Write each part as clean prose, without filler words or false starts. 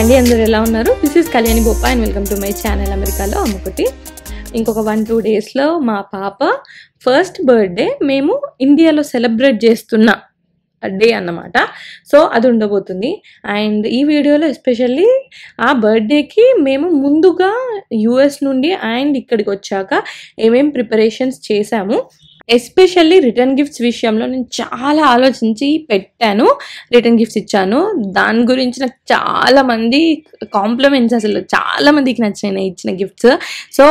అండి, అందరూ ఎలా ఉన్నారు? This is Kalyani Boppa and welcome to my channel అమెరికాలో అమ్ముకుటి. ఇంకొక 1-2 డేస్లో మా పాప ఫస్ట్ బర్త్డే మేము ఇండియాలో సెలబ్రేట్ చేస్తున్న డే అన్నమాట. సో అది ఉండబోతుంది. అండ్ ఈ వీడియోలో ఎస్పెషల్లీ ఆ బర్త్డేకి మేము ముందుగా యూఎస్ నుండి అండ్ ఇక్కడికి వచ్చాక ఏమేం ప్రిపరేషన్స్ చేశాము, ఎస్పెషల్లీ రిటర్న్ గిఫ్ట్స్ విషయంలో నేను చాలా ఆలోచించి పెట్టాను. రిటర్న్ గిఫ్ట్స్ ఇచ్చాను. దాని గురించి నాకు చాలామంది కాంప్లిమెంట్స్, అసలు చాలామందికి నచ్చాయి ఇచ్చిన గిఫ్ట్స్. సో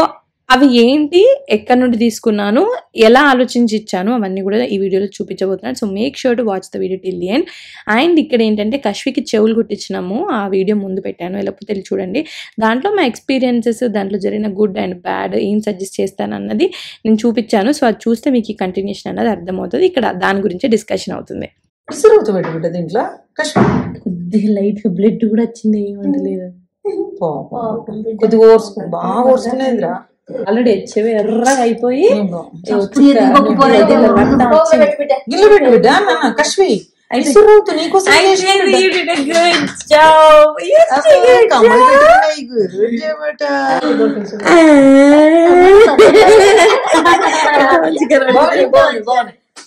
అవి ఏంటి, ఎక్కడి నుండి తీసుకున్నాను, ఎలా ఆలోచించి ఇచ్చాను, అవన్నీ కూడా ఈ వీడియోలో చూపించబోతున్నాను. So make sure to watch the video till the end. And ఇక్కడ ఏంటంటే కశ్వికి చెవులు కుట్టించినాము, ఆ వీడియో ముందు పెట్టాను, లేకపోతే చూడండి. దాంట్లో మా ఎక్స్పీరియన్సెస్, దాంట్లో జరిగిన గుడ్ అండ్ బ్యాడ్, ఏం సజెస్ట్ చేస్తాను అన్నది నేను చూపించాను. సో అది చూస్తే మీకు ఈ కంటిన్యూషన్ అన్నది అర్థమవుతుంది. ఇక్కడ దాని గురించి డిస్కషన్ అవుతుంది. దీంట్లో కొద్దిగా లైట్ బ్లడ్ కూడా వచ్చింది, ఏమంటలేదు, కొద్దిగా బాగా ఓర్చుకునేదిరా. ఆల్రెడీ హెచ్ఐవి ఎర్రగా అయిపోయి గిల్లు పెట్టు బిడ్డ. కశ్వి నీకోసం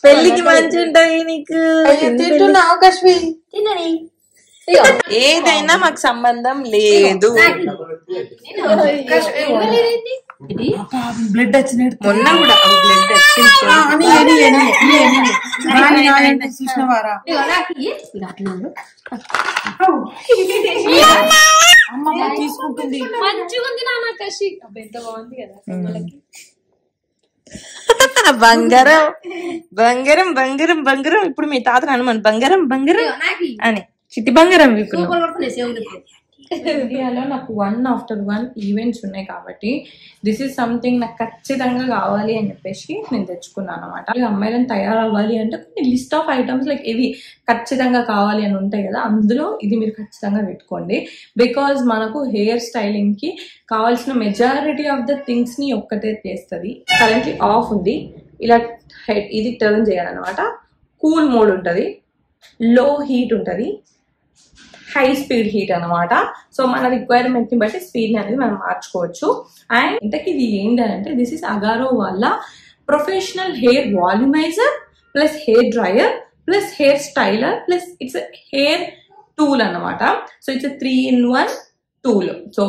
పెళ్లికి మంచి ఉంటాయి నీకు. తింటున్నావు కశ్వి? ఏదైనా మాకు సంబంధం లేదు. బ్లడ్ వచ్చినట్టు మొన్న కూడా బ్లడ్ చూసినవారా? అమ్మ తీసుకుంటుంది. బంగారం బంగారం బంగారం బంగారం. ఇప్పుడు మీ తాత అనుమానం బంగారం బంగారం అని చిట్టి బంగారం ఇండియాలో నాకు 1 ఈవెంట్స్ ఉన్నాయి కాబట్టి దిస్ ఈజ్ సంథింగ్ నాకు ఖచ్చితంగా కావాలి అని చెప్పేసి నేను తెచ్చుకున్నాను అనమాట. అమ్మాయిలను తయారవ్వాలి అంటే కొన్ని లిస్ట్ ఆఫ్ ఐటమ్స్ లైక్ ఇవి ఖచ్చితంగా కావాలి అని ఉంటాయి కదా, అందులో ఇది మీరు ఖచ్చితంగా పెట్టుకోండి. బికాజ్ మనకు హెయిర్ స్టైలింగ్ కి కావాల్సిన మెజారిటీ ఆఫ్ ద థింగ్స్ ని ఒక్కటే చేస్తుంది. కరెంట్లీ ఆఫ్ ఉంది, ఇలా హెడ్ ఇది టర్న్ చేయాలన్నమాట. కూల్ మోడ్ ఉంటుంది, లో హీట్ ఉంటుంది, హై స్పీడ్ హీట్ అనమాట. సో మన రిక్వైర్మెంట్ ని బట్టి స్పీడ్ అనేది మనం మార్చుకోవచ్చు. అండ్ ఇంతకీ ఇది ఏంటంటే దిస్ ఇస్ అగారో వాళ్ళ professional hair volumizer plus hair dryer plus hair styler plus it's hair tool అనమాట. So it's 3-in-1 tool. So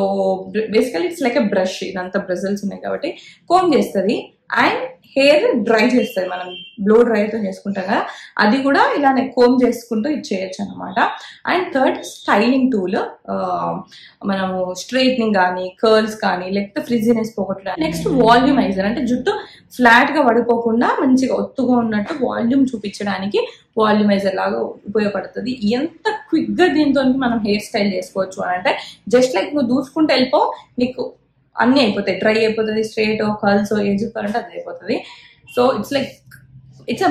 basically it's like a brush. ఇదంతా బ్రజల్స్ ఉన్నాయి కాబట్టి కోమ్ చేస్తుంది అండ్ హెయిర్ డ్రై చేస్తుంది. మనం బ్లో డ్రైతో చేసుకుంటాం కదా, అది కూడా ఇలానే కోమ్ చేసుకుంటూ ఇది చేయొచ్చు అనమాట. అండ్ థర్డ్ స్టైలింగ్ టూల్, మనము స్ట్రైట్నింగ్ కానీ కర్ల్స్ కానీ లేకపోతే ఫ్రిజీనెస్ పోగొట్టడానికి. నెక్స్ట్ వాల్యూమైజర్, అంటే జుట్టు ఫ్లాట్ గా పడిపోకుండా మంచిగా ఒత్తుగా ఉన్నట్టు వాల్యూమ్ చూపించడానికి వాల్యూమైజర్ లాగా ఉపయోగపడుతుంది. ఎంత క్విక్ గా దీంతో మనం హెయిర్ స్టైల్ చేసుకోవచ్చు అని అంటే జస్ట్ లైక్ నువ్వు దూసుకుంటూ వెళ్ళిపో, నీకు అన్నీ అయిపోతాయి. డ్రై అయిపోతుంది, స్ట్రైట్ కర్ల్స్ ఏ చెప్పారంటే అది అయిపోతుంది. So it's like it's a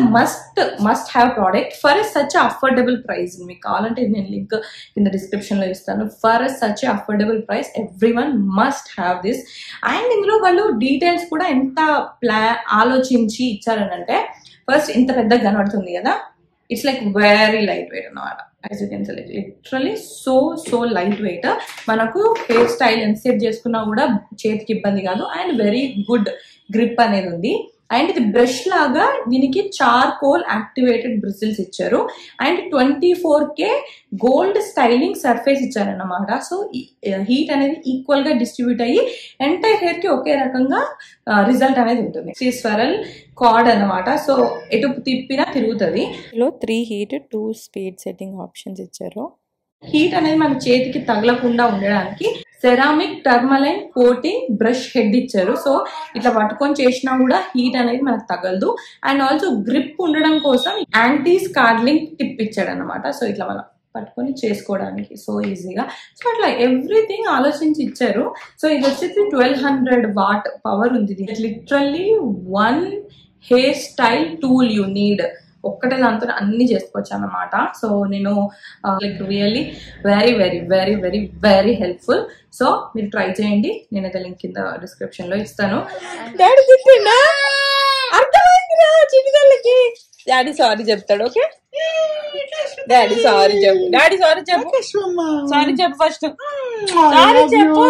must have product for such affordable price. మీకు కావాలంటే నేను లింక్ కింద డిస్క్రిప్షన్ లో ఇస్తాను. For such affordable price every one must have this. And ఇందులో వాళ్ళు డీటెయిల్స్ కూడా ఎంత ఆలోచించి ఇచ్చారనంటే, ఫస్ట్ ఇంత పెద్దగా కనబడుతుంది కదా, it's like very light weight అన్నమాట. As you can see literally so light weight. మనకు హెయిర్ స్టైల్ ఎంత సెట్ చేసుకున్నా కూడా చేతికి ఇబ్బంది కాదు. అండ్ వెరీ గుడ్ గ్రిప్ అనేది ఉంది. అండ్ ఇది బ్రష్ లాగా దీనికి చార్కోల్ యాక్టివేటెడ్ బ్రిజిల్స్ ఇచ్చారు. And 24K gold styling surface ఇచ్చారన్నమాట. సో హీట్ అనేది ఈక్వల్ గా డిస్ట్రిబ్యూట్ అయ్యి ఎంటైర్ హెయిర్ కి ఒకే రకంగా రిజల్ట్ అనేది ఉంటుంది. స్వరల్ కార్డ్ అనమాట. సో ఎటు తిప్పినా తిరుగుతుంది. 3 హీట్ 2 స్పీడ్ సెట్టింగ్ ఆప్షన్స్ ఇచ్చారు. హీట్ అనేది మన చేతికి తగలకుండా ఉండడానికి ceramic tourmaline coating brush head ఇచ్చారు. సో ఇట్లా పట్టుకొని చేసినా కూడా హీట్ అనేది మనకు తగలదు. అండ్ ఆల్సో గ్రిప్ ఉండడం కోసం యాంటీ స్కార్లింగ్ టిప్ ఇచ్చాడు అనమాట. సో ఇట్లా మనం పట్టుకొని చేసుకోవడానికి సో ఈజీగా. సో అట్లా ఎవ్రీథింగ్ ఆలోచించి ఇచ్చారు. సో ఇది వచ్చేసి 1200 వాట్ పవర్ ఉంది. Literally 1 hair style tool you need. ఒక్కటే దాంతో అన్ని చేసుకోవచ్చు అన్నమాట. సో నేను like really very very very very very helpful. So మీరు ట్రై చేయండి, నేను అయితే లింక్ కింద డిస్క్రిప్షన్ లో ఇస్తాను. డాడీ చెప్పిండా అర్థమైందిరా చిటికల్లకి, డాడీ సారీ చెప్తాడు. ఓకే డాడీ సారీ చెప్పు, డాడీ సారీ చెప్పు, సారీ చెప్పు ఫస్ట్, సారీ చెప్పు.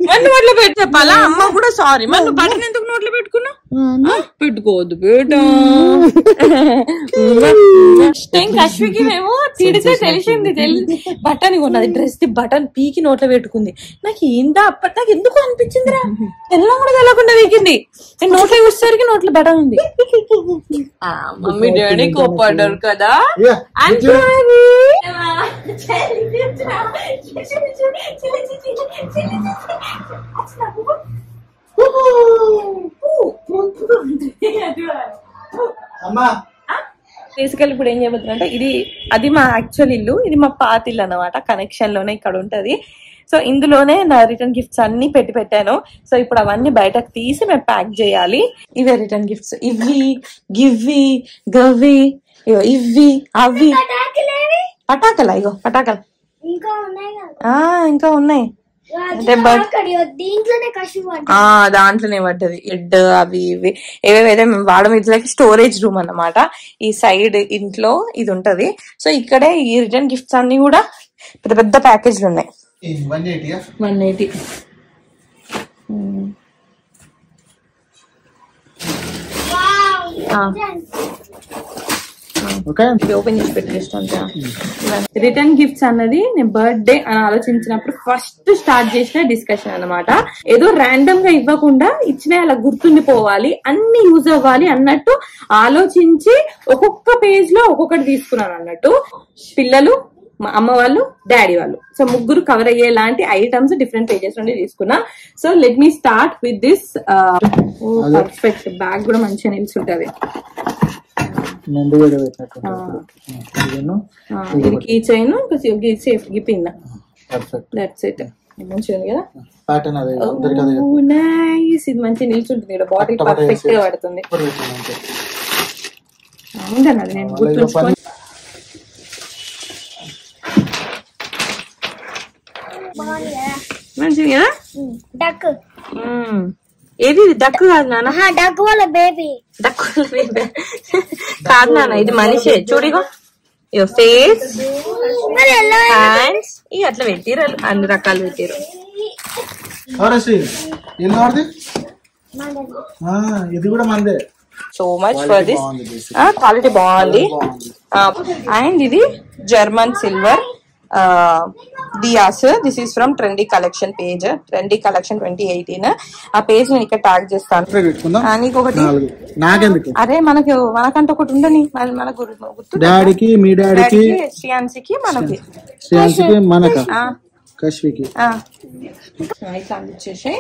మరి నోట్లో పెట్టి చెప్పాలా? అమ్మ కూడా సారీ. మరి నువ్వు బటన్ ఎందుకు నోట్లో పెట్టుకున్నా? పెట్టుకోవద్దు బేట. కశ్వికి మేము తిడితే తెలిసింది, బటన్ కొన్నది, డ్రెస్ ది బటన్ పీకి నోట్లో పెట్టుకుంది. నాకు ఏందా అప్పటి నాకు ఎందుకు అనిపించిందిరా, తెల్లం కూడా తెలకుండా వీకింది. నేను నోట్లో చూసేసరికి నోట్లో బటన్ ఉంది. మమ్మీ డాడీ కోపడ్డారు కదా. బేసికల్ ఇప్పుడు ఏం చేయబోతున్నా అంటే, అది మా యాక్చువల్ ఇల్లు, ఇది మా పాత ఇల్లు అనమాట. కనెక్షన్ లోనే ఇక్కడ ఉంటది. సో ఇందులోనే నా రిటర్న్ గిఫ్ట్స్ అన్ని పెట్టాను. సో ఇప్పుడు అవన్నీ బయటకు తీసి మేము ప్యాక్ చేయాలి. ఇవే రిటర్న్ గిఫ్ట్స్, ఇవి గివ్వి గవ్వి, ఇవి అవి పటాకలా, ఇగో పటాకలు ఇంకా ఉన్నాయి. దాంట్లోనే పడ్డది ఎడ్ అవి ఇవి ఏవేవైతే మేము వాడము. ఇట్లకి స్టోరేజ్ రూమ్ అన్నమాట. ఈ సైడ్ ఇంట్లో ఇది ఉంటది. సో ఇక్కడే ఈ రిటర్న్ గిఫ్ట్స్ అన్ని కూడా పెద్ద పెద్ద ప్యాకేజ్లు ఉన్నాయి. 180 ఓపెన్ చేసి పెట్టేస్తాను. రిటర్న్ గిఫ్ట్స్ అన్నది నేను బర్త్డే అని ఆలోచించినప్పుడు ఫస్ట్ స్టార్ట్ చేసిన డిస్కషన్ అన్నమాట. ఏదో ర్యాండమ్ గా ఇవ్వకుండా ఇచ్చిన అలా గుర్తుండిపోవాలి, అన్ని యూజ్ అవ్వాలి అన్నట్టు ఆలోచించి ఒక్కొక్క పేజ్ లో ఒక్కొక్కటి తీసుకున్నాను అన్నట్టు. పిల్లలు, మా అమ్మ వాళ్ళు, డాడీ వాళ్ళు, సో ముగ్గురు కవర్ అయ్యేలాంటి ఐటమ్స్ డిఫరెంట్ పేజెస్ నుండి తీసుకున్నా. So let me start with this. Perfect bag కూడా మంచిగా నిల్చుంటది. ఇది key chain, safety pin. That's it. మంచిగా ఉంది కదా. నైస్. ఇది మంచిగా నిల్చుంటుంది ఇక్కడ. బాటిల్ పర్ఫెక్ట్ గా పడుతుంది. అది నేను గుర్తుంచుకొని మంచిది కదా. డక్ ఏది డక్ కాదు నాన్న, డక్ వాళ్ళ బేబీ, డక్ వాళ్ళ బేబీ కాదు నాన్న, ఇది మనిషే. చూడిగో ఫేస్, హ్యాండ్స్ ఇవి అట్లా పెట్టిరు, అన్ని రకాలు పెట్టిరు. ఇది కూడా మందే. So much for this. Quality బాగుంది. అండ్ ఇది German silver Dias. This is from trendy collection page, trendy collection 2018. ఆ పేజ్ నేను ఇక్కడ ట్యాగ్ చేస్తాను. నీకొకటి అరే మనకంటే ఒకటి ఉండని, మనకు డాడీకి, మీ డాడీకి, శ్రీయాన్సికి, మనకి కశ్వికి ఇట్లా అందించేసి.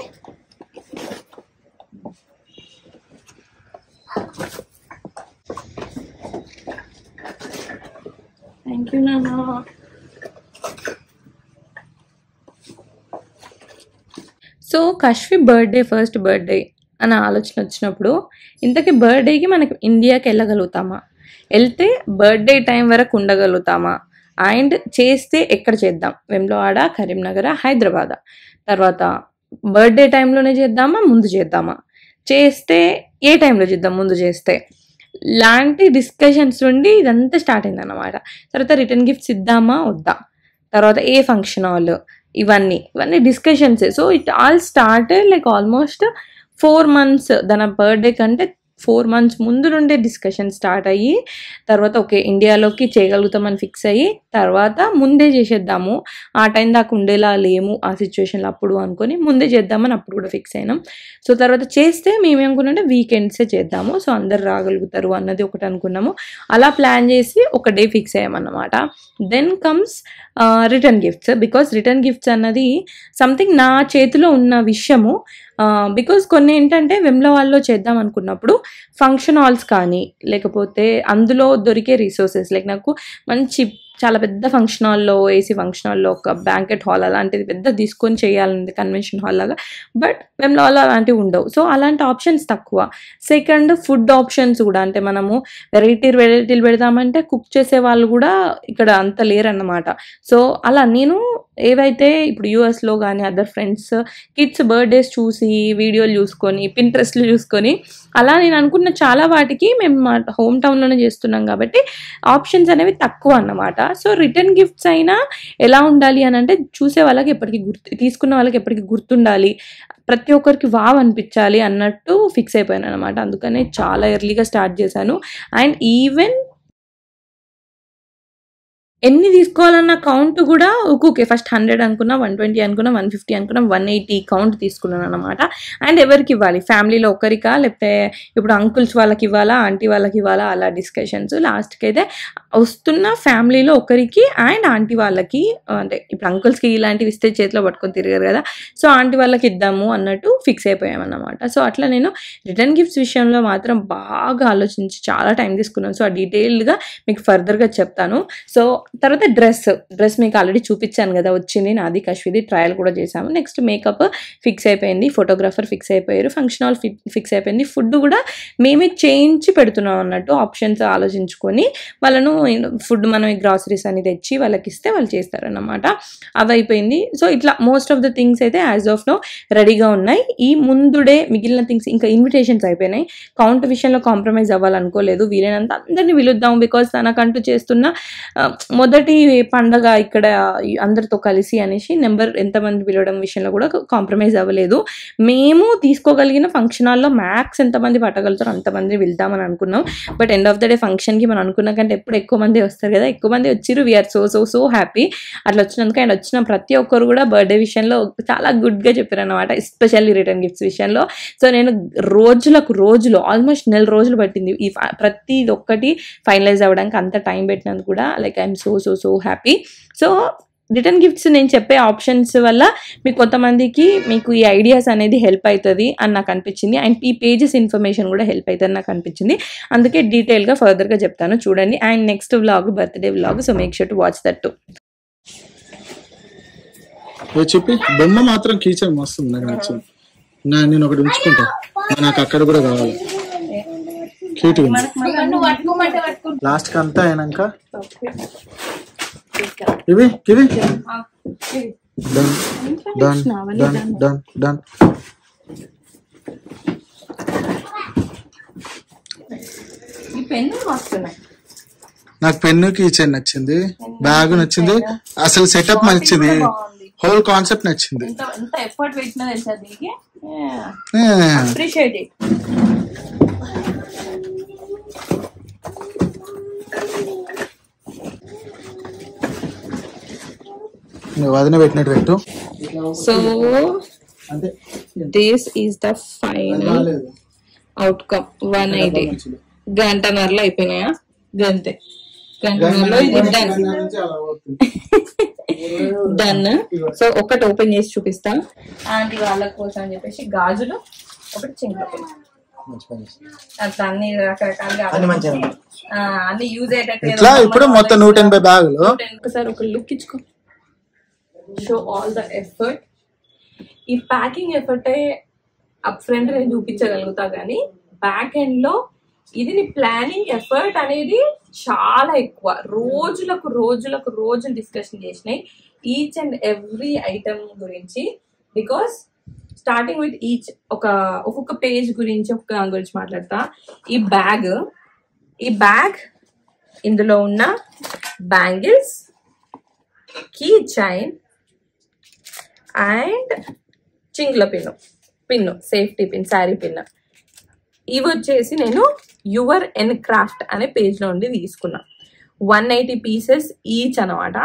థ్యాంక్ యూ నాన్న. So Kashvi birthday, first birthday అనే ఆలోచన వచ్చినప్పుడు, ఇంతకీ బర్త్డేకి మనకి ఇండియాకి వెళ్ళగలుగుతామా, వెళ్తే బర్త్డే టైం వరకు ఉండగలుగుతామా, అండ్ చేస్తే ఎక్కడ చేద్దాం, వెమ్లవాడ, కరీంనగర్, హైదరాబాద్, తర్వాత బర్త్డే టైంలోనే చేద్దామా, ముందు చేద్దామా, చేస్తే ఏ టైంలో చేద్దాం, ముందు చేస్తే లాంటి డిస్కషన్స్ నుండి ఇదంతా స్టార్ట్ అయింది అన్నమాట. తర్వాత రిటర్న్ గిఫ్ట్స్ ఇద్దామా వద్దా, తర్వాత ఏ ఫంక్షన్ హాల్, ఇవన్నీ discussions. So it all started like almost 4 months. దాని బర్త్డే కంటే 4 months ముందు నుండే డిస్కషన్ స్టార్ట్ అయ్యి, తర్వాత ఓకే ఇండియాలోకి చేయగలుగుతామని ఫిక్స్ అయ్యి, తర్వాత ముందే చేసేద్దాము, ఆ టైం దాకా ఉండేలా లేము ఆ సిచ్యువేషన్లో అప్పుడు అనుకొని ముందే చేద్దామని అప్పుడు కూడా ఫిక్స్ అయినాం. సో తర్వాత చేస్తే మేమేమనుకున్నామంటే వీకెండ్సే చేద్దాము, సో అందరు రాగలుగుతారు అన్నది ఒకటి అనుకున్నాము. అలా ప్లాన్ చేసి ఒక డే ఫిక్స్ అయ్యామన్నమాట. Then comes return gifts. Because return gifts అన్నది సంథింగ్ నా చేతిలో ఉన్న విషయము. బికాజ్ కొన్ని ఏంటంటే వెమ్లవాడలో చేద్దాం అనుకున్నప్పుడు ఫంక్షన్ హాల్స్ కానీ, లేకపోతే అందులో దొరికే రిసోర్సెస్, లైక్ నాకు మంచి చాలా పెద్ద ఫంక్షన్ హాల్లో, ఏసీ ఫంక్షన్ హాల్లో ఒక బ్యాంకెట్ హాల్ అలాంటిది పెద్ద తీసుకొని చేయాలండి కన్వెన్షన్ హాల్ లాగా. బట్ వెమ్లాలో అలాంటివి ఉండవు. సో అలాంటి ఆప్షన్స్ తక్కువ. సెకండ్ ఫుడ్ ఆప్షన్స్ కూడా, అంటే మనము వెరైటీలు పెడదామంటే కుక్ చేసే వాళ్ళు కూడా ఇక్కడ అంత లేరన్నమాట. సో అలా నేను ఏవైతే ఇప్పుడు యూఎస్లో కానీ అదర్ ఫ్రెండ్స్ కిడ్స్ బర్త్డేస్ చూసి వీడియోలు చూసుకొని పింట్రెస్ట్లు చూసుకొని అలా నేను అనుకున్న చాలా వాటికి మేము మా హోమ్ టౌన్లోనే చేస్తున్నాం కాబట్టి ఆప్షన్స్ అనేవి తక్కువ అన్నమాట. సో రిటర్న్ గిఫ్ట్స్ అయినా ఎలా ఉండాలి అని అంటే చూసే వాళ్ళకి ఎప్పటికీ తీసుకున్న వాళ్ళకి ఎప్పటికీ గుర్తుండాలి, ప్రతి ఒక్కరికి వావ్ అనిపించాలి అన్నట్టు ఫిక్స్ అయిపోయాను అనమాట. అందుకనే చాలా ఎర్లీగా స్టార్ట్ చేశాను. అండ్ ఈవెన్ ఎన్ని తీసుకోవాలన్న కౌంట్ కూడా ఒక్కొక్క ఫస్ట్ 100 అనుకున్నా, 120 అనుకున్నా, 150 అనుకున్నా, 180 కౌంట్ తీసుకున్నాను అనమాట. అండ్ ఎవరికి ఇవ్వాలి, ఫ్యామిలీలో ఒకరికా లేకపోతే ఇప్పుడు అంకుల్స్ వాళ్ళకి ఇవ్వాలా, ఆంటీ వాళ్ళకి ఇవ్వాలా, అలా డిస్కషన్స్. లాస్ట్కి అయితే వస్తున్న ఫ్యామిలీలో ఒకరికి అండ్ ఆంటీ వాళ్ళకి, అంటే ఇప్పుడు అంకుల్స్కి ఇలాంటివి ఇస్తే చేతిలో పట్టుకొని తిరిగారు కదా, సో ఆంటీ వాళ్ళకి ఇద్దాము అన్నట్టు ఫిక్స్ అయిపోయామన్నమాట. సో అట్లా నేను రిటర్న్ గిఫ్ట్స్ విషయంలో మాత్రం బాగా ఆలోచించి చాలా టైం తీసుకున్నాను. సో ఆ డీటెయిల్డ్గా మీకు ఫర్దర్గా చెప్తాను. సో తర్వాత డ్రెస్ మీకు ఆల్రెడీ చూపించాను కదా, వచ్చింది నాది కశ్విది, ట్రయల్ కూడా చేసాము. నెక్స్ట్ మేకప్ ఫిక్స్ అయిపోయింది, ఫోటోగ్రాఫర్ ఫిక్స్ అయిపోయారు, ఫంక్షన్ హాల్ ఫిక్స్ అయిపోయింది, ఫుడ్ కూడా మేమే చేయించి పెడుతున్నాం అన్నట్టు ఆప్షన్స్ ఆలోచించుకొని వాళ్ళను ఫుడ్ మనం గ్రాసరీస్ అని తెచ్చి వాళ్ళకి ఇస్తే వాళ్ళు చేస్తారన్నమాట. అవి అయిపోయింది. సో ఇట్లా మోస్ట్ ఆఫ్ ద థింగ్స్ అయితే యాజ్ ఆఫ్ నో రెడీగా ఉన్నాయి. ఈ ముందుడే మిగిలిన థింగ్స్ ఇంకా ఇన్విటేషన్స్ అయిపోయినాయి. కౌంట్ విషయంలో కాంప్రమైజ్ అవ్వాలనుకోలేదు, వీలైనంత అందరినీ పిలుద్దాం, బికాజ్ తనకంటూ చేస్తున్న మొదటి పండగ ఇక్కడ అందరితో కలిసి అనేసి నెంబర్ ఎంతమంది పిలవడం విషయంలో కూడా కాంప్రమైజ్ అవ్వలేదు. మేము తీసుకోగలిగిన ఫంక్షన్ హాల్లో మ్యాక్స్ ఎంతమంది పట్టగలుగుతారో అంతమంది వెళ్దామని అనుకున్నాం. But end of the day ఫంక్షన్కి మనం అనుకున్న కంటే ఎప్పుడు ఎక్కువ మంది వస్తారు కదా, ఎక్కువ మంది వచ్చిరు. వీఆర్ సో హ్యాపీ అట్లా వచ్చినందుకు. అండ్ వచ్చిన ప్రతి ఒక్కరు కూడా బర్త్డే విషయంలో చాలా గుడ్గా చెప్పారు అనమాట, ఎస్పెషల్లీ రిటర్న్ గిఫ్ట్స్ విషయంలో. సో నేను రోజులు ఆల్మోస్ట్ 1 నెల రోజులు పట్టింది ఈ ప్రతి ఒక్కటి ఫైనలైజ్ అవ్వడానికి. అంత టైం పెట్టినందుకు కూడా like I'm so happy. So return gifts నేను చెప్పే ఆప్షన్స్ వల్ల మీకు కొంతమందికి మీకు ఈ ఐడియాస్ అనేది హెల్ప్ అవుతుంది అని నాకు అనిపించింది. అండ్ ఈ పేజెస్ ఇన్ఫర్మేషన్ కూడా హెల్ప్ అవుతుంది నాకు అనిపించింది. అందుకే డీటెయిల్గా ఫర్దర్గా చెప్తాను చూడండి. And next vlog birthday vlog, so make sure to watch that to. చెప్పి బొమ్మ మాత్రం కీచర్ మస్తు నాకు నచ్చింది. నేను ఒకటి ఉంచుకుంటా, నాకు అక్కడ కూడా కావాలి. లాస్ట్ కి అంతా అయినాక ఇవి డన్. నాకు పెన్ను కీచర్ నచ్చింది, బ్యాగ్ నచ్చింది, అసలు సెటప్ నచ్చింది, హోల్ కాన్సెప్ట్ నచ్చింది. వదిన పెట్టినట్టు పెట్టు. So this is the final outcome. 180 గంటన్నరలో అయిపోయినాయా? గంటే గంటన్నరలో ఇది డన్. సో ఒకటి ఓపెన్ చేసి చూపిస్తా ఆంటీ వాళ్ళ కోసం అని చెప్పేసి. గాజులు ఒకటి, చింతపండు, అట్లా అన్ని రకరకాలుగా అన్ని యూజ్ అయ్యేటట్టు. ఇప్పుడు మొత్తం 180 బ్యాగులు. ఒకసారి ఒక లుక్ ఇచ్చుకో, షో ఆల్ ద ఎఫర్ట్. ఈ ప్యాకింగ్ ఎఫర్టే అప్ ఫ్రంట్ నేను చూపించగలుగుతా, కానీ బ్యాక్ ఎండ్ లో ఇది నీ ప్లానింగ్ ఎఫర్ట్ అనేది చాలా ఎక్కువ. రోజులు డిస్కషన్ చేసినాయి ఈచ్ అండ్ ఎవ్రీ ఐటమ్ గురించి. బికాస్ స్టార్టింగ్ విత్ ఈచ్ ఒక్కొక్క పేజ్ గురించి దాని గురించి మాట్లాడతా. ఈ బ్యాగ్ ఇందులో ఉన్న బ్యాంగిల్స్, కీ చైన్ అండ్ చింగ్ల pin, safety pin, sari pin. ఇవి వచ్చేసి నేను యువర్ ఎన్ క్రాఫ్ట్ అనే పేజ్ లో ఉండి తీసుకున్నా. 180 పీసెస్ ఈచ్ అనమాట.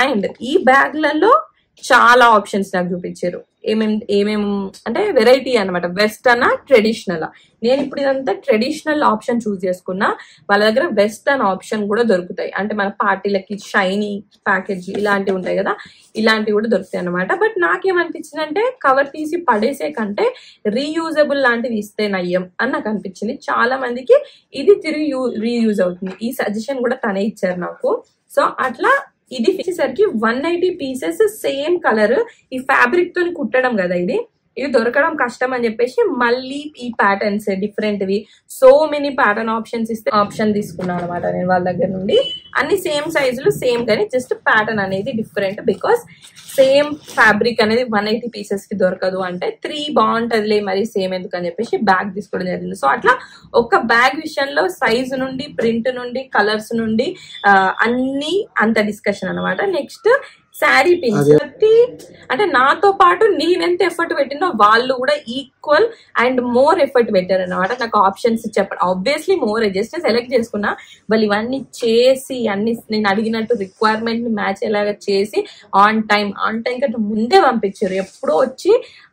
అండ్ ఈ బ్యాగ్లలో చాలా ఆప్షన్స్ నాకు చూపించారు. ఏమేం అంటే వెరైటీ అనమాట, వెస్టర్న్ ట్రెడిషనల్. నేను ఇప్పుడు ఇదంతా ట్రెడిషనల్ ఆప్షన్ చూస్ చేసుకున్నా. వాళ్ళ దగ్గర వెస్టర్న్ ఆప్షన్ కూడా దొరుకుతాయి. అంటే మన పార్టీలకి షైనీ ప్యాకేజ్ ఇలాంటివి ఉంటాయి కదా, ఇలాంటివి కూడా దొరుకుతాయి అనమాట. బట్ నాకేమనిపించింది అంటే కవర్ తీసి పడేసే కంటే రీయూజబుల్ లాంటివి ఇస్తే నయ్యం అని నాకు అనిపించింది. చాలా మందికి ఇది తిరిగి రీయూజ్ అవుతుంది. ఈ సజెషన్ కూడా తనే ఇచ్చారు నాకు. సో అట్లా ఇది వచ్చేసరికి 180 పీసెస్ సేమ్ కలర్. ఈ ఫ్యాబ్రిక్ తోని కుట్టడం కదా ఇది దొరకడం కష్టం అని చెప్పేసి మళ్ళీ ఈ ప్యాటర్న్స్ డిఫరెంట్వి సో మెనీ ప్యాటర్న్ ఆప్షన్స్ ఇస్తే ఆప్షన్ తీసుకున్నాను అనమాట నేను వాళ్ళ దగ్గర నుండి. అన్ని సేమ్ సైజులు సేమ్, కానీ జస్ట్ ప్యాటర్న్ అనేది డిఫరెంట్. బికాస్ సేమ్ ఫ్యాబ్రిక్ అనేది 180 పీసెస్ కి దొరకదు అంటే 3 బాగుంటదిలే మరి సేమ్ ఎందుకు అని చెప్పేసి బ్యాగ్ తీసుకోవడం జరిగింది. సో అట్లా ఒక బ్యాగ్ విషయంలో సైజు నుండి, ప్రింట్ నుండి, కలర్స్ నుండి అన్ని అంత డిస్కషన్ అనమాట. నెక్స్ట్ శారీ పిన్స్ అంటే నాతో పాటు నేనెంత ఎఫర్ట్ పెట్టినో వాళ్ళు కూడా ఈక్వల్ అండ్ మోర్ ఎఫర్ట్ పెట్టారు అనమాట. నాకు ఆప్షన్స్ చెప్పండి, ఆబ్వియస్లీ మోర్ జస్ట్ సెలెక్ట్ చేసుకున్నా. వాళ్ళు ఇవన్నీ చేసి అన్ని నేను అడిగినట్టు రిక్వైర్మెంట్ ని మ్యాచ్ ఎలాగా చేసి ఆన్ టైం కంటే ముందే పంపించారు. ఎప్పుడో వచ్చి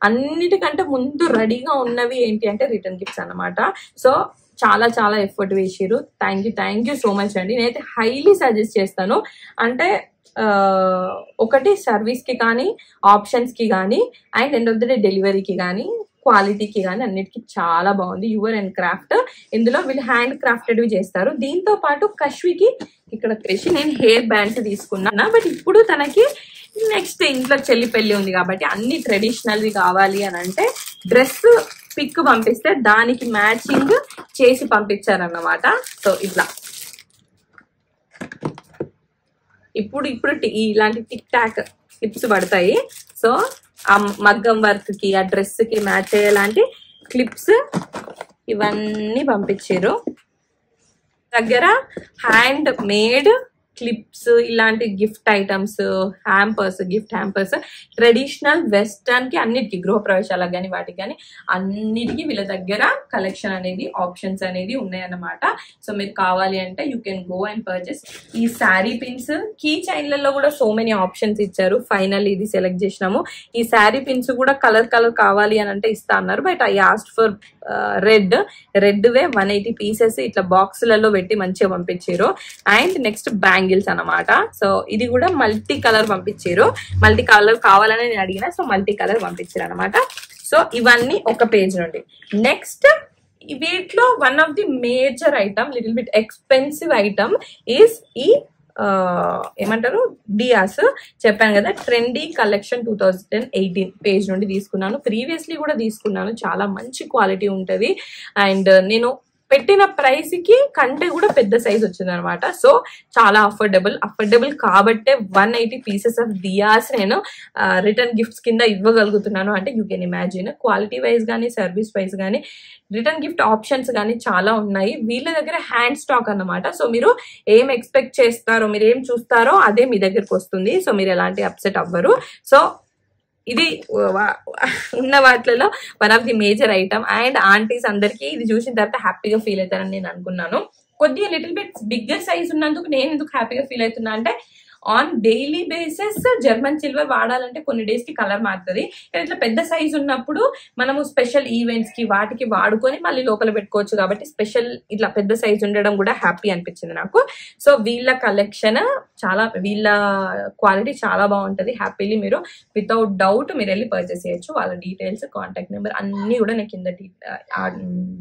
అన్నిటికంటే ముందు రెడీగా ఉన్నవి ఏంటి అంటే రిటర్న్ గిఫ్ట్స్ అనమాట. సో చాలా చాలా ఎఫర్ట్ వేసారు. థ్యాంక్ యూ సో మచ్ అండి. నేనైతే హైలీ సజెస్ట్ చేస్తాను. అంటే ఒకటి సర్వీస్ కి కానీ, ఆప్షన్స్ కి కానీ, and end of the day డెలివరీకి కానీ, క్వాలిటీకి కానీ అన్నిటికీ చాలా బాగుంది. యువర్ అండ్ క్రాఫ్ట్ ఇందులో వీళ్ళు హ్యాండ్ క్రాఫ్టెడ్ చేస్తారు. దీంతో పాటు కశ్వికి ఇక్కడ వచ్చేసి నేను హెయిర్ బ్యాండ్స్ తీసుకున్నా. బట్ ఇప్పుడు తనకి నెక్స్ట్ ఇంట్లో చెల్లి పెళ్లి ఉంది కాబట్టి అన్ని ట్రెడిషనల్వి కావాలి అని అంటే డ్రెస్ పిక్ పంపిస్తే దానికి మ్యాచింగ్ చేసి పంపించారన్నమాట. సో ఇట్లా ఇప్పుడు ఇలాంటి టిక్ టాక్ క్లిప్స్ పడతాయి. సో ఆ మగ్గం వర్క్ కి, ఆ డ్రెస్ కి మ్యాచ్ అయ్యేలాంటి క్లిప్స్ ఇవన్నీ పంపించారు. దగ్గర హ్యాండ్ మేడ్ క్లిప్స్, ఇలాంటి gift items, gift hampers, traditional western కి అన్నిటికీ, గృహప్రవేశాలకు కానీ వాటికి కానీ అన్నిటికీ వీళ్ళ దగ్గర కలెక్షన్ అనేది, ఆప్షన్స్ అనేది ఉన్నాయన్నమాట. సో మీరు కావాలి అంటే you can go and purchase. ఈ శారీ పిన్స్, కీ చైన్లలో కూడా సో మెనీ ఆప్షన్స్ ఇచ్చారు. ఫైనల్ ఇది సెలెక్ట్ చేసినాము. ఈ శారీ పిన్స్ కూడా కలర్ కావాలి అని అంటే ఇస్తా అన్నారు. But I asked for red way 180 pieces ఇట్లా బాక్సులలో పెట్టి మంచిగా పంపించారు. అండ్ నెక్స్ట్ బ్యాంగిల్స్ అనమాట. సో ఇది కూడా మల్టీ కలర్ పంపించారు. మల్టీ కలర్ కావాలని నేను అడిగిన, సో మల్టీ కలర్ పంపించారు అనమాట. సో ఇవన్నీ ఒక పేజ్ నుండి. నెక్స్ట్ వీటిలో one of the major item, little bit expensive item is ఈ ఏమంటారు డియాస్. చెప్పాను కదా ట్రెండీ కలెక్షన్ 2018 పేజ్ నుండి తీసుకున్నాను. ప్రీవియస్లీ కూడా తీసుకున్నాను. చాలా మంచి క్వాలిటీ ఉంటది. అండ్ నేను పెట్టిన ప్రైస్ కి కంటే కూడా పెద్ద సైజ్ వచ్చింది అనమాట. సో చాలా అఫోర్డబుల్ కాబట్టే 180 పీసెస్ ఆఫ్ డియాస్ నేను రిటర్న్ గిఫ్ట్స్ కింద ఇవ్వగలుగుతున్నాను. అంటే you can imagine quality wise కానీ, సర్వీస్ వైజ్ కానీ, రిటర్న్ గిఫ్ట్ ఆప్షన్స్ కానీ చాలా ఉన్నాయి. వీళ్ళ దగ్గర హ్యాండ్ స్టాక్ అన్నమాట. సో మీరు ఏం ఎక్స్పెక్ట్ చేస్తారో, మీరు ఏం చూస్తారో అదే మీ దగ్గరకు వస్తుంది. సో మీరు ఎలాంటి అప్సెట్ అవ్వరు. సో ఇది ఉన్న వాటిలో one of the major item. And aunties అందరికి ఇది చూసిన తర్వాత హ్యాపీగా ఫీల్ అవుతారని నేను అనుకున్నాను. కొద్దిగా లిటిల్ బిట్ బిగ్గర్ సైజ్ ఉన్నందుకు నేను ఎందుకు హ్యాపీగా ఫీల్ అవుతున్నా అంటే on daily basis German silver వాడాలంటే కొన్ని డేస్ కి కలర్ మారుతుంది. ఇట్లా పెద్ద సైజ్ ఉన్నప్పుడు మనము స్పెషల్ ఈవెంట్స్ కి వాటికి వాడుకొని మళ్ళీ లోపల పెట్టుకోవచ్చు. కాబట్టి స్పెషల్ ఇట్లా పెద్ద సైజ్ ఉండడం కూడా హ్యాపీ అనిపించింది నాకు. సో వీళ్ళ కలెక్షన్ వీళ్ళ క్వాలిటీ చాలా బాగుంటది. హ్యాపీలీ మీరు వితౌట్ డౌట్ మీరు వెళ్ళి పర్చేస్ చేయొచ్చు. వాళ్ళ డీటెయిల్స్, కాంటాక్ట్ నెంబర్ అన్ని కూడా నేను కింద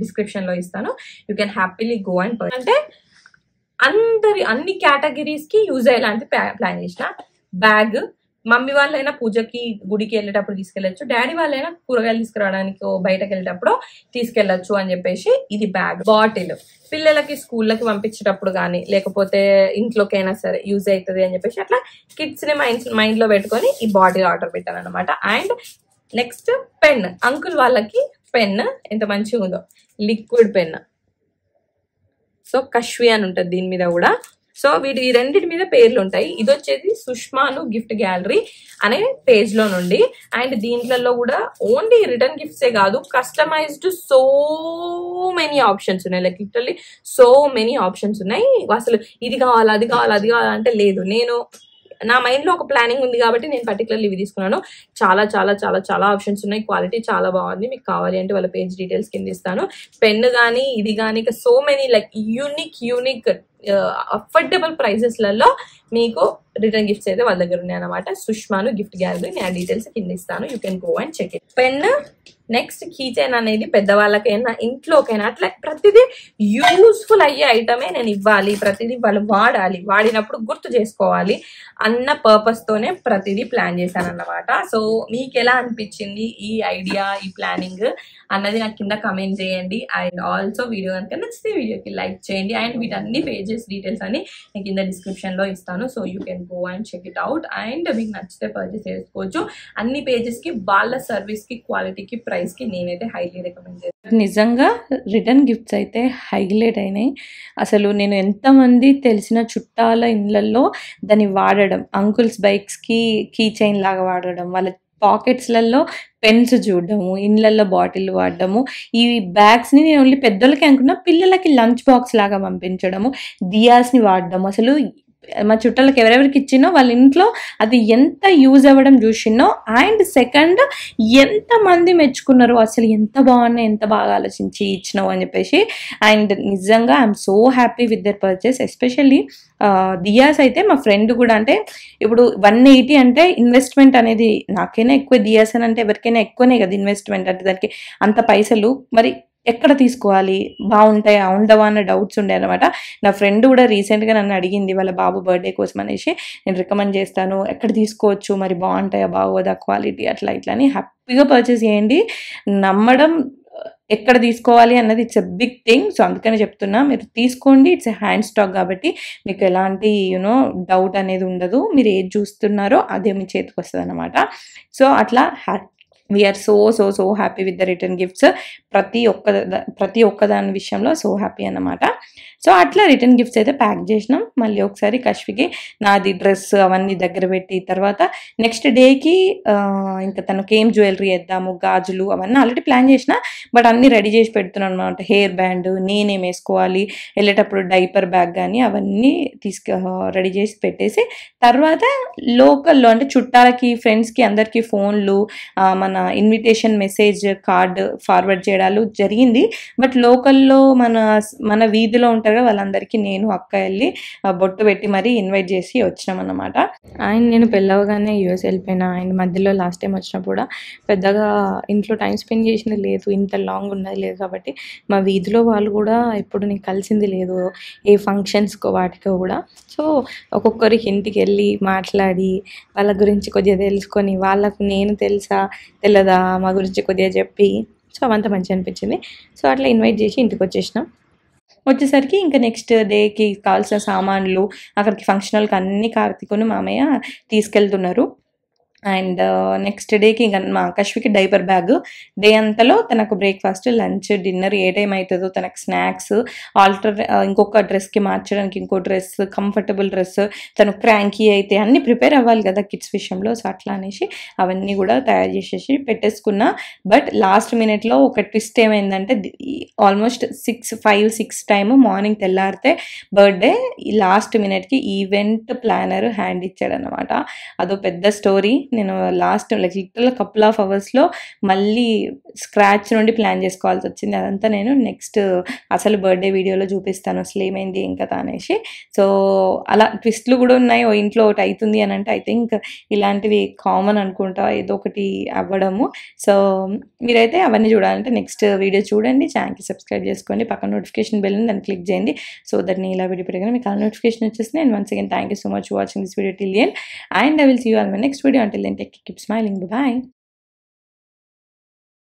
డిస్క్రిప్షన్ లో ఇస్తాను. You can happily go and purchase. అంటే అన్ని కేటగిరీస్ కి యూజ్ అయ్యేలాంటి ప్లాన్ చేసిన. బ్యాగ్ మమ్మీ వాళ్ళైనా పూజకి, గుడికి వెళ్ళేటప్పుడు తీసుకెళ్లొచ్చు. డాడీ వాళ్ళైనా కూరగాయలు తీసుకురావడానికి బయటకు వెళ్ళేటప్పుడు తీసుకెళ్లొచ్చు అని చెప్పేసి ఇది బ్యాగ్. బాటిల్ పిల్లలకి స్కూళ్ళకి పంపించేటప్పుడు కానీ, లేకపోతే ఇంట్లోకైనా సరే యూజ్ అవుతుంది అని చెప్పేసి అట్లా కిడ్స్ ని మైండ్ లో పెట్టుకొని ఈ బాటిల్ ఆర్డర్ పెట్టాను అనమాట. అండ్ నెక్స్ట్ పెన్, అంకుల్ వాళ్ళకి పెన్ ఎంత మంచిగా ఉందో, లిక్విడ్ పెన్. సో కశ్వి అని ఉంటుంది దీని మీద కూడా. సో ఈ రెండింటి మీద పేర్లు ఉంటాయి. ఇది వచ్చేది సుష్మాను గిఫ్ట్ గ్యాలరీ అనే పేజ్ లో నుండి. అండ్ దీంట్లో కూడా ఓన్లీ రిటర్న్ గిఫ్ట్సే కాదు, కస్టమైజ్డ్ సో మెనీ ఆప్షన్స్ ఉన్నాయి. Like literally so many options ఉన్నాయి. అసలు ఇది కావాలి, అది కావాలి అంటే లేదు. నేను నా మైండ్లో ఒక ప్లానింగ్ ఉంది కాబట్టి నేను పర్టికులర్లీ ఇవి తీసుకున్నాను. చాలా చాలా చాలా చాలా ఆప్షన్స్ ఉన్నాయి. క్వాలిటీ చాలా బాగుంది. మీకు కావాలి అంటే వాళ్ళ పేజ్ డీటెయిల్స్ కింద ఇస్తాను. పెన్ కానీ ఇది కానీ ఇక so many like unique affordable ప్రైజెస్లలో మీకు రిటర్న్ గిఫ్ట్స్ అయితే వాళ్ళ దగ్గర ఉన్నాయి అనమాట. సుష్మాను గిఫ్ట్ గ్యాలరీ, నేను ఆ డీటెయిల్స్ కింద ఇస్తాను. You can go and check it. Pen, next key chain అనేది పెద్దవాళ్ళకైనా ఇంట్లోకైనా అట్లా ప్రతిదీ యూస్ఫుల్ అయ్యే ఐటమే నేను ఇవ్వాలి, ప్రతిదీ వాళ్ళు వాడాలి, వాడినప్పుడు గుర్తు చేసుకోవాలి అన్న పర్పస్ తోనే ప్రతిదీ ప్లాన్ చేశాను అన్నమాట. సో మీకు ఎలా అనిపించింది ఈ ఐడియా, ఈ ప్లానింగ్ అన్నది నాకు కింద కమెంట్ చేయండి. అండ్ ఆల్సో వీడియో కనుక నచ్చితే వీడియోకి లైక్ చేయండి. అండ్ వీటన్ని పేజెస్ డీటెయిల్స్ అని నేను కింద డిస్క్రిప్షన్ లో ఇస్తాను. So you can go and check it out. And మీకు నచ్చితే పర్చేస్ చేసుకోవచ్చు. అన్ని పేజెస్ కి వాళ్ళ సర్వీస్ కి, క్వాలిటీకి, ప్రైస్ కి నేనైతే హైలీ రికమెండ్ చేస్తాను. నిజంగా రిటర్న్ గిఫ్ట్స్ అయితే హైలైట్ అయినాయి. అసలు నేను ఎంతమంది తెలిసిన చుట్టాల ఇళ్ళల్లో దాన్ని వాడడం, అంకుల్స్ బైక్స్ కి కీ చైన్ లాగా వాడడం, వాళ్ళ పాకెట్స్లలో పెన్స్ చూడడము, ఇండ్లలో బాటిల్ వాడడము, ఈ బ్యాగ్స్ని నేను ఓన్లీ పెద్దోళ్ళకి అనుకున్నా, పిల్లలకి లంచ్ బాక్స్ లాగా పంపించడము, దియాస్ని వాడడము. అసలు మా చుట్టాలకు ఎవరెవరికి ఇచ్చినో వాళ్ళ ఇంట్లో అది ఎంత యూజ్ అవ్వడం చూసినో. అండ్ సెకండ్, ఎంతమంది మెచ్చుకున్నారు, అసలు ఎంత బాగున్నాయి, ఎంత బాగా ఆలోచించి ఇచ్చినావు అని చెప్పేసి. అండ్ నిజంగా I'm so happy with their purchase. Especially diyas అయితే మా ఫ్రెండ్ కూడా, అంటే ఇప్పుడు 180 అంటే ఇన్వెస్ట్మెంట్ అనేది, నాకైనా ఎక్కువ, దియాస్ అని అంటే ఎవరికైనా ఎక్కువనే కదా ఇన్వెస్ట్మెంట్ అంటే, దానికి అంత పైసలు మరి ఎక్కడ తీసుకోవాలి, బాగుంటాయా ఉండవా అన్న డౌట్స్ ఉండే అనమాట. నా ఫ్రెండ్ కూడా రీసెంట్గా నన్ను అడిగింది వాళ్ళ బాబు బర్త్డే కోసం అనేసి, నేను రికమెండ్ చేస్తాను, ఎక్కడ తీసుకోవచ్చు, మరి బాగుంటాయా బాగోదా క్వాలిటీ అట్లా ఇట్లా అని. హ్యాపీగా పర్చేస్ చేయండి. నమ్మడం ఎక్కడ తీసుకోవాలి అన్నది it's a big thing. So అందుకనే చెప్తున్నా, మీరు తీసుకోండి. ఇట్స్ ఎ హ్యాండ్ స్టాక్ కాబట్టి మీకు ఎలాంటి డౌట్ అనేది ఉండదు. మీరు ఏది చూస్తున్నారో అదే మీ చేతికి వస్తుంది అనమాట. సో అట్లా we are so happy with the return gifts. ప్రతి ఒక్క దాని విషయంలో సో హ్యాపీ అన్నమాట. సో అట్లా రిటర్న్ గిఫ్ట్స్ అయితే ప్యాక్ చేసినాం. మళ్ళీ ఒకసారి కశ్వికి నాది డ్రెస్ అవన్నీ దగ్గర పెట్టి, తర్వాత నెక్స్ట్ డేకి ఇంకా తనకి ఏం జ్యువెలరీ వేద్దాము, గాజులు అవన్నీ ఆల్రెడీ ప్లాన్ చేసిన, బట్ అన్నీ రెడీ చేసి పెడుతున్నాను అనమాట. హెయిర్ బ్యాండ్, నేనేం వేసుకోవాలి, వెళ్ళేటప్పుడు డైపర్ బ్యాగ్ కానీ అవన్నీ రెడీ చేసి పెట్టేసి, తర్వాత లోకల్లో అంటే చుట్టాలకి, ఫ్రెండ్స్కి అందరికీ ఫోన్లు, మన ఇన్విటేషన్ మెసేజ్ కార్డ్ ఫార్వర్డ్ చేయడాలు జరిగింది. బట్ లోకల్లో మన వీధిలో ఉంటారు కదా, వాళ్ళందరికీ నేను అక్క వెళ్ళి బొట్టు పెట్టి మరీ ఇన్వైట్ చేసి వచ్చినాం అన్నమాట. అండ్ నేను పెళ్ళవగానే యూఎస్ వెళ్ళిపోయినా. అండ్ మధ్యలో లాస్ట్ టైం వచ్చినప్పుడు కూడా పెద్దగా ఇంట్లో టైం స్పెండ్ చేసింది లేదు, ఇంత లాంగ్ ఉన్నది లేదు. కాబట్టి మా వీధిలో వాళ్ళు కూడా ఎప్పుడు నేను కలిసింది లేదు, ఏ ఫంక్షన్స్కో వాటికో కూడా. సో ఒక్కొక్కరికి ఇంటికి వెళ్ళి మాట్లాడి వాళ్ళ గురించి కొద్దిగా తెలుసుకొని, వాళ్ళకు నేను తెలుసా తెలదా మా గురించి కొద్దిగా చెప్పి, సో అవంతా మంచిగా అనిపించింది. సో అట్లా ఇన్వైట్ చేసి ఇంటికి వచ్చేసరికి ఇంకా నెక్స్ట్ డేకి కావాల్సిన సామాన్లు అక్కడికి ఫంక్షన్ హాల్కి అన్ని కార్తీకుని మామయ్య తీసుకెళ్తున్నారు. అండ్ నెక్స్ట్ డేకి ఇంకా మా కశ్వికి డైపర్ బ్యాగ్, డే అంతలో తనకు బ్రేక్ఫాస్ట్, లంచ్, డిన్నర్ ఏ టైం అవుతుందో, తనకు స్నాక్స్, ఇంకొక డ్రెస్కి మార్చడానికి ఇంకో డ్రెస్, కంఫర్టబుల్ డ్రెస్, తను క్రాంకీ అయితే అన్నీ ప్రిపేర్ అవ్వాలి కదా కిడ్స్ విషయంలో. సో అట్లా అనేసి అవన్నీ కూడా తయారు చేసేసి పెట్టేసుకున్నా. బట్ లాస్ట్ మినిట్లో ఒక ట్విస్ట్ ఏమైందంటే, ఆల్మోస్ట్ 5-6 టైము మార్నింగ్ తెల్లారితే బర్త్డే, లాస్ట్ మినిట్కి ఈవెంట్ ప్లానర్ హ్యాండ్ ఇచ్చాడనమాట. అదో పెద్ద స్టోరీ. నేను లాస్ట్ లిటరల్ కపుల్ ఆఫ్ అవర్స్లో మళ్ళీ స్క్రాచ్ నుండి ప్లాన్ చేసుకోవాల్సి వచ్చింది. అదంతా నేను నెక్స్ట్ అసలు బర్త్డే వీడియోలో చూపిస్తాను అసలు ఏమైంది ఏం కదా అనేసి. సో అలా ట్విస్ట్లు కూడా ఉన్నాయి. ఓ ఇంట్లో ఒకటి అవుతుంది అని అంటే ఐ థింక్ ఇలాంటివి కామన్ అనుకుంటా, ఏదో ఒకటి అవ్వడము. సో మీరైతే అవన్నీ చూడాలంటే నెక్స్ట్ వీడియో చూడండి, ఛానల్కి సబ్స్క్రైబ్ చేసుకోండి, పక్కన నోటిఫికేషన్ బెల్ దాన్ని క్లిక్ చేయండి. సో దట్ నేను ఇలా వీడియో పెట్టగానే మీకు ఆ నోటిఫికేషన్ వచ్చేసి. And once again thank you so much for watching this video till the end. And I will see you on my next video. Until then, take care, keep smiling. Bye bye.